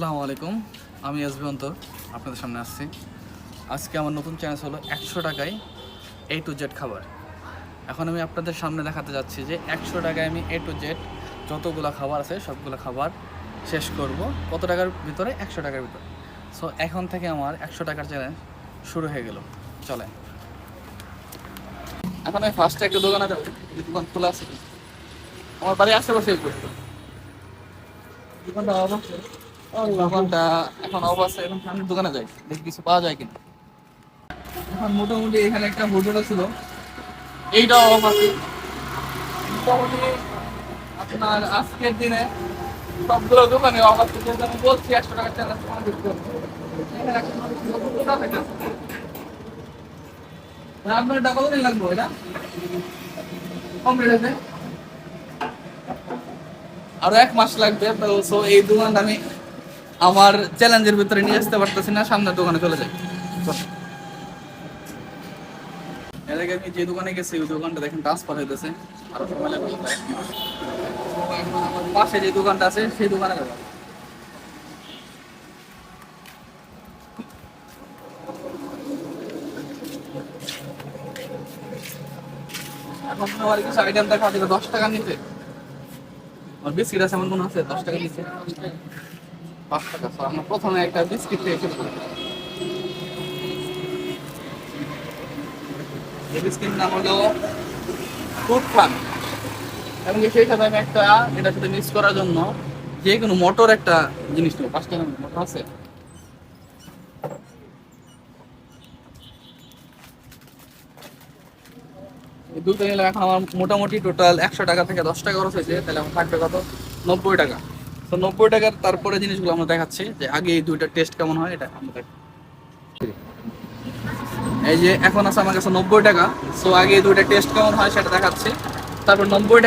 আসসালামু আলাইকুম, আমি এসবি অন্তর আপনাদের সামনে আসছি। আজকে আমার নতুন চ্যানেল হলো 100 টাকায় A to Z খাবার। এখন আমি আপনাদের সামনে দেখাতে যাচ্ছি যে 100 টাকায় আমি A to Z যতগুলো খাবার আছে সবগুলো খাবার শেষ করব। কত টাকার ভিতরে? 100 টাকার ভিতরে। সো এখন থেকে আমার 100 টাকার চ্যালেঞ্জ শুরু হয়ে গেল। চলে, এখন আমি ফার্স্টে একটা দোকানে যাবো। দোকান খোলা আছে, আমার বাড়ির আশেপাশে দোকানটা অবশ্যই দোকানটা এখন অফ আছে। এখন সামনের দোকানে যাই, দেখি কিছু পাওয়া যায় কিনা। এখন মোটামুটি এখানে একটা হোটেল ছিল, এইটাও অফ আছে। মোটামুটি আপনার আজকের দিনে সবগুলো দোকানে অফ আছে। যেহেতু আমি বলছি 100 টাকার চ্যালেঞ্জ কমপ্লিট করবো, এখানে একটা দোকান আছে। আপনার এটা কতদিন লাগবে এটা কমপ্লিট হতে? আরো 1 মাস লাগবে। তো সো এই দোকানটা আমি আমার চ্যালেঞ্জের ভিতরে নিয়ে আসতে পারতেছি না, সামনের দোকানে চলে যাই। এর আগে আমি যে দোকানে গেছি ওই দোকানটা দেখেন ট্রান্সফার হইতেছে, আরো সময় লাগবে। তো এখন আমার পাশে যে দোকানটা আছে সেই দোকানে যাবো। এখন আমার কিছু আইটেম দেখা দিবে 10 টাকা নিতে। আর বিস্কিট আছে, এমন কোনো আছে 10 টাকা নিচে? 5 টাকা। তো আমরা প্রথমে একটা বিস্কিট থেকে শুরু করি। এই বিস্কিট নাম হলো ফ্রুট ফান, এবং সেই সাথে আমি একটা এটার সাথে মিক্স করার জন্য যে কোনো মটর একটা জিনিস নেবো। 5 টাকা মটর আছে, এই দুটো নিলাম। এখন আমার মোটামুটি টোটাল 100 টাকা থেকে 10 টাকা খরচ হয়েছে। তাহলে আমার থাকবে কত? 90 টাকা। তো 90 টাকার তারপরে জিনিসগুলো আমরা দেখাচ্ছি যে আগে এই দুইটা টেস্ট কেমন হয় এটা আমরা দেখ। এই যে এখন আছে আমার কাছে 90 টাকা। সো আগে এই দুইটা টেস্ট কেমন হয় সেটা দেখাচ্ছি, তারপর 90 টাকা